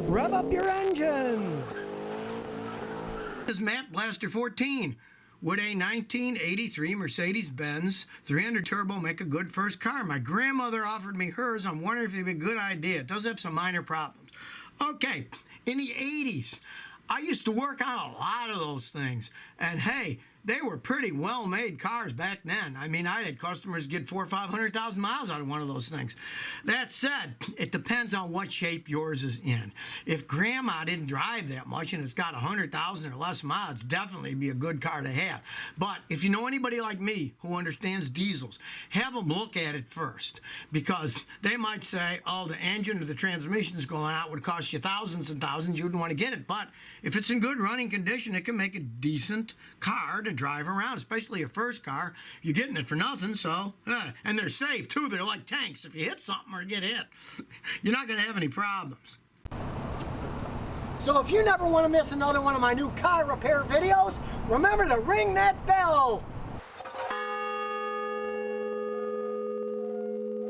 Rev up your engines! This is Matt Blaster 14. Would a 1983 Mercedes Benz 300 Turbo make a good first car? My grandmother offered me hers. I'm wondering if it'd be a good idea. It does have some minor problems. Okay, in the 80s, I used to work on a lot of those things. And hey, they were pretty well-made cars back then. I mean, I had customers get 400,000 or 500,000 miles out of one of those things. That said, it depends on what shape yours is in. If Grandma didn't drive that much and it's got 100,000 or less miles, definitely be a good car to have. But if you know anybody like me who understands diesels, have them look at it first, because they might say, oh, the engine or the transmission's going out would cost you thousands and thousands. You wouldn't want to get it. But if it's in good running condition, it can make a decent car to drive around, especially a first car. You're getting it for nothing, so and they're safe too. They're like tanks. If you hit something or get hit, you're not going to have any problems. So if you never want to miss another one of my new car repair videos, remember to ring that bell.